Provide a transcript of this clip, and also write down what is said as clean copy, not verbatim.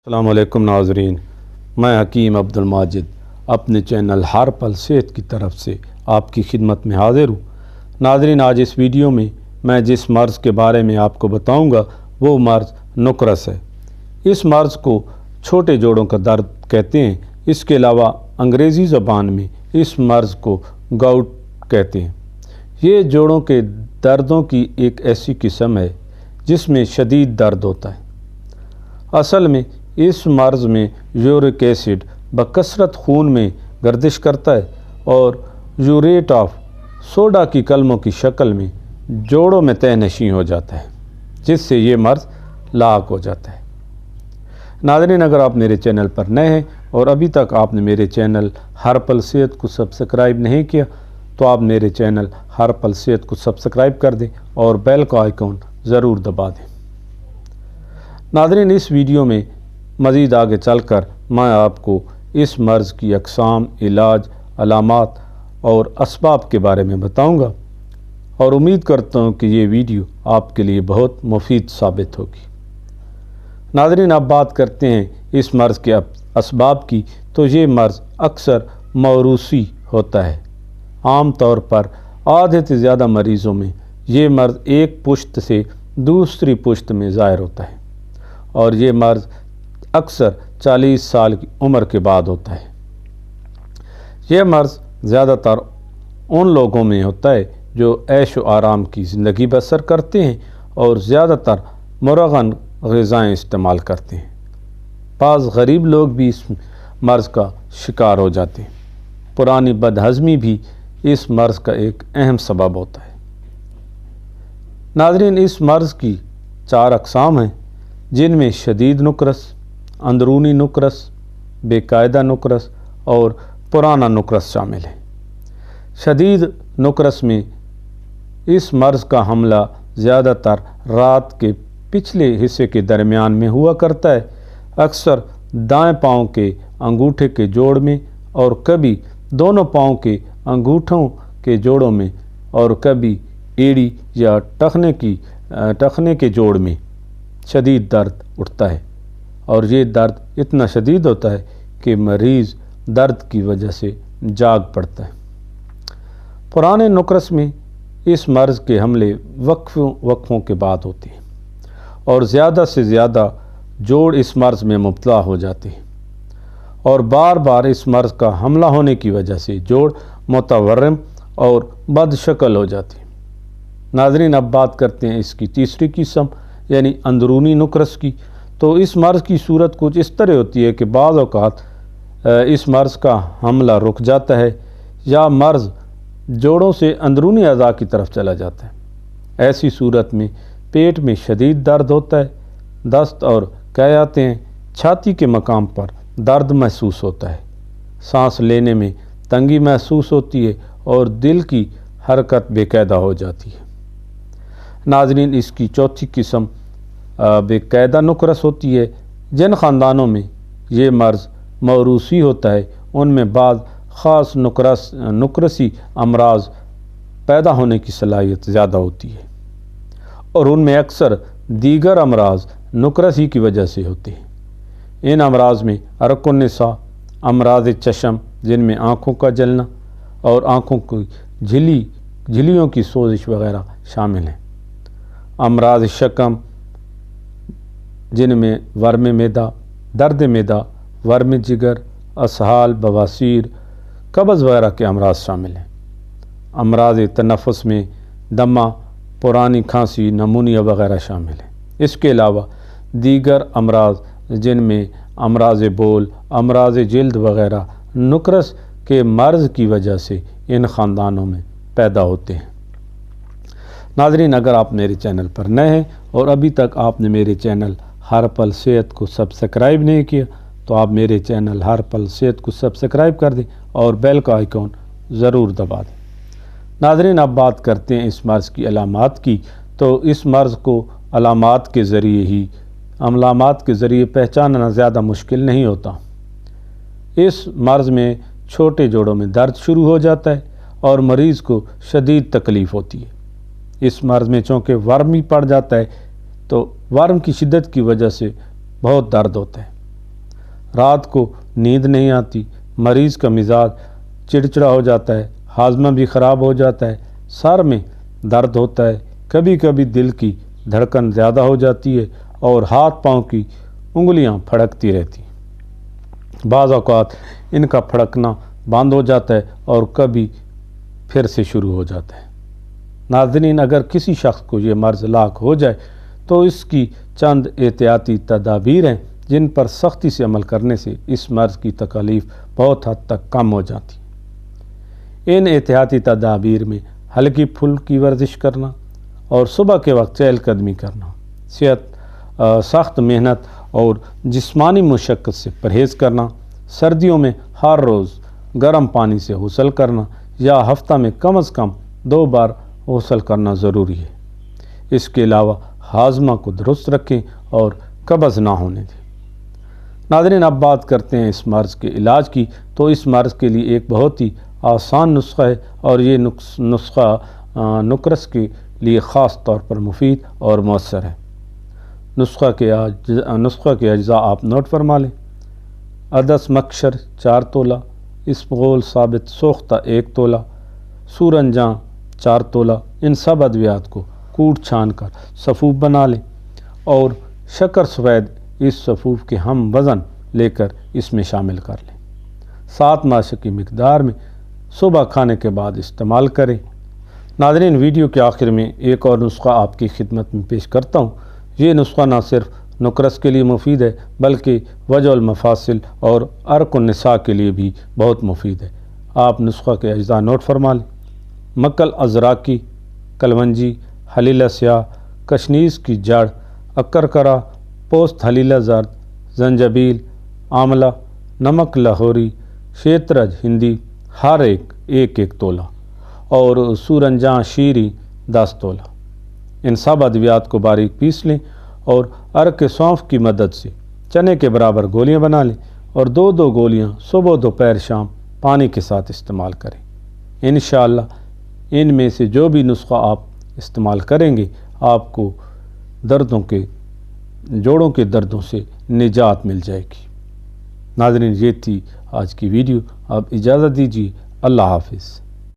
السلام علیکم ناظرین، میں حکیم عبدالماجد اپنے چینل ہر پل صحت کی طرف سے آپ کی خدمت میں حاضر ہوں۔ ناظرین، آج اس ویڈیو میں جس مرض کے بارے میں آپ کو بتاؤں گا وہ مرض نکرس ہے۔ اس مرض کو چھوٹے جوڑوں کا درد کہتے ہیں۔ اس کے علاوہ انگریزی زبان میں اس مرض کو گاؤٹ کہتے ہیں۔ یہ جوڑوں کے دردوں کی ایک ایسی قسم ہے جس میں شدید درد ہوتا ہے۔ اصل میں اس مرض میں یورک ایسڈ بکثرت خون میں گردش کرتا ہے اور یوریٹ آف سوڈا کی کلموں کی شکل میں جوڑوں میں تہ نشین ہو جاتا ہے، جس سے یہ مرض لاحق ہو جاتا ہے۔ ناظرین، اگر آپ میرے چینل پر نئے ہیں اور ابھی تک آپ نے میرے چینل ہر پل صحت کو سبسکرائب نہیں کیا تو آپ میرے چینل ہر پل صحت کو سبسکرائب کر دیں اور بیل کا آئیکن ضرور دبا دیں۔ ناظرین، اس ویڈیو میں مزید آگے چل کر میں آپ کو اس مرض کی اقسام، علاج، علامات اور اسباب کے بارے میں بتاؤں گا اور امید کرتا ہوں کہ یہ ویڈیو آپ کے لیے بہت مفید ثابت ہوگی۔ ناظرین، اب بات کرتے ہیں اس مرض کے اسباب کی۔ تو یہ مرض اکثر موروثی ہوتا ہے۔ عام طور پر آدھے سے زیادہ مریضوں میں یہ مرض ایک پشت سے دوسری پشت میں ظاہر ہوتا ہے اور یہ مرض اکثر 40 سال کی عمر کے بعد ہوتا ہے۔ یہ مرض زیادہ تر ان لوگوں میں ہوتا ہے جو عیش و آرام کی زندگی بسر کرتے ہیں اور زیادہ تر مرغن غذائیں استعمال کرتے ہیں۔ بعض غریب لوگ بھی اس مرض کا شکار ہو جاتے ہیں۔ پرانی بدہضمی بھی اس مرض کا ایک اہم سبب ہوتا ہے۔ ناظرین، اس مرض کی 4 اقسام ہیں جن میں شدید نکرس، اندرونی نکرس، بے قاعدہ نکرس اور پرانا نکرس شامل ہے۔ شدید نکرس میں اس مرض کا حملہ زیادہ تر رات کے پچھلے حصے کے درمیان میں ہوا کرتا ہے، اکثر دائیں پاؤں کے انگوٹھے کے جوڑ میں اور کبھی دونوں پاؤں کے انگوٹھوں کے جوڑوں میں اور کبھی ایڑی یا ٹخنے کے جوڑ میں شدید درد اٹھتا ہے اور یہ درد اتنا شدید ہوتا ہے کہ مریض درد کی وجہ سے جاگ پڑتا ہے۔ پرانے نکرس میں اس مرض کے حملے وقفوں کے بعد ہوتے ہیں اور زیادہ سے زیادہ جوڑ اس مرض میں مبتلا ہو جاتے ہیں اور بار بار اس مرض کا حملہ ہونے کی وجہ سے جوڑ متورم اور بد شکل ہو جاتے ہیں۔ ناظرین، اب بات کرتے ہیں اس کی تیسری قسم یعنی اندرونی نکرس کی۔ تو اس مرض کی صورت کچھ اس طرح ہوتی ہے کہ بعض اوقات اس مرض کا حملہ رک جاتا ہے یا مرض جوڑوں سے اندرونی اعضاء کی طرف چلا جاتا ہے۔ ایسی صورت میں پیٹ میں شدید درد ہوتا ہے، دست اور قے آتے ہیں، چھاتی کے مقام پر درد محسوس ہوتا ہے، سانس لینے میں تنگی محسوس ہوتی ہے اور دل کی حرکت بے قاعدہ ہو جاتی ہے۔ ناظرین، اس کی چوتھی قسم بے قاعدہ نکرس ہوتی ہے۔ جن خاندانوں میں یہ مرض موروثی ہوتا ہے ان میں بعض خاص نکرسی امراض پیدا ہونے کی صلاحیت زیادہ ہوتی ہے اور ان میں اکثر دیگر امراض نکرسی کی وجہ سے ہوتے ہیں۔ ان امراض میں عرق النساء، امراض چشم جن میں آنکھوں کا جلنا اور آنکھوں کی جھلیوں کی سوزش وغیرہ شامل ہیں، امراض شکم جن میں ورم معدہ، درد معدہ، ورم جگر، اسہال، بواسیر، قبض وغیرہ کے امراض شامل ہیں، امراض تنفس میں دمہ، پرانی کھانسی، نمونیا وغیرہ شامل ہیں۔ اس کے علاوہ دیگر امراض جن میں امراض بول، امراض جلد وغیرہ نکرس کے مرض کی وجہ سے ان خاندانوں میں پیدا ہوتے ہیں۔ ناظرین، اگر آپ میرے چینل پر نئے ہیں اور ابھی تک آپ نے میرے چینل ہر پل صحت کو سبسکرائب نہیں کیا تو آپ میرے چینل ہر پل صحت کو سبسکرائب کر دیں اور بیل کا آئیکن ضرور دبا دیں۔ ناظرین، اب بات کرتے ہیں اس مرض کی علامات کی۔ تو اس مرض کو علامات کے ذریعے پہچاننا زیادہ مشکل نہیں ہوتا۔ اس مرض میں چھوٹے جوڑوں میں درد شروع ہو جاتا ہے اور مریض کو شدید تکلیف ہوتی ہے۔ اس مرض میں چونکہ ورم بھی پڑ جاتا ہے تو ورم کی شدت کی وجہ سے بہت درد ہوتا ہے۔ رات کو نیند نہیں آتی، مریض کا مزاج چڑچڑا ہو جاتا ہے، ہاضمہ بھی خراب ہو جاتا ہے، سر میں درد ہوتا ہے، کبھی کبھی دل کی دھڑکن زیادہ ہو جاتی ہے اور ہاتھ پاؤں کی انگلیاں پھڑکتی رہتی ہیں۔ بعض اوقات ان کا پھڑکنا بند ہو جاتا ہے اور کبھی پھر سے شروع ہو جاتا ہے۔ ناظرین، اگر کسی شخص کو یہ مرض لاحق ہو جائے تو اس کی چند احتیاطی تدابیر ہیں جن پر سختی سے عمل کرنے سے اس مرض کی تکالیف بہت حد تک کم ہو جاتی ہیں۔ ان احتیاطی تدابیر میں ہلکی پھلکی ورزش کرنا اور صبح کے وقت چہل قدمی کرنا، سخت محنت اور جسمانی مشقت سے پرہیز کرنا، سردیوں میں ہر روز گرم پانی سے غسل کرنا یا ہفتہ میں کم از کم 2 بار غسل کرنا ضروری ہے۔ اس کے علاوہ ہاضمہ کو درست رکھیں اور قبض نہ ہونے دیں۔ ناظرین، اب بات کرتے ہیں اس مرض کے علاج کی۔ تو اس مرض کے لیے ایک بہت ہی آسان نسخہ ہے اور یہ نسخہ نکرس کے لیے خاص طور پر مفید اور مؤثر ہے۔ نسخہ کے اجزاء آپ نوٹ فرما لیں۔ عدس مکشر 4 تولہ، اسمغول ثابت سوختہ 1 تولہ، سورنجاں 4 تولہ۔ ان سب ادویات کو کوٹ چھان کر صفوف بنا لیں اور شکر سفید اس صفوف کے ہم وزن لے کر اس میں شامل کر لیں۔ 7 ماشے کی مقدار میں صبح کھانے کے بعد استعمال کریں۔ ناظرین، ویڈیو کے آخر میں ایک اور نسخہ آپ کی خدمت میں پیش کرتا ہوں۔ یہ نسخہ نہ صرف نکرس کے لیے مفید ہے بلکہ وجع المفاصل اور عرق النساء کے لیے بھی بہت مفید ہے۔ آپ نسخہ کے اجزاء نوٹ فرما لیں۔ مکل ازراکی، کلونجی، حلیلہ سیاہ، کشنیز کی جڑ، اکرکرا، پوست حلیلہ زرد، زنجبیل، آملہ، نمک لاہوری، شیترج ہندی ہر ایک تولہ اور سورنجاں شیریں 10 تولہ۔ ان سب ادویات کو باریک پیس لیں اور عرق سونف کی مدد سے چنے کے برابر گولیاں بنا لیں اور 2 گولیاں صبح دوپہر شام پانی کے ساتھ استعمال کریں۔ انشاءاللہ ان میں سے جو بھی نسخہ آپ استعمال کریں گے آپ کو جوڑوں کے دردوں سے نجات مل جائے گی۔ ناظرین، یہ تھی آج کی ویڈیو۔ اب اجازت دیجیے، اللہ حافظ۔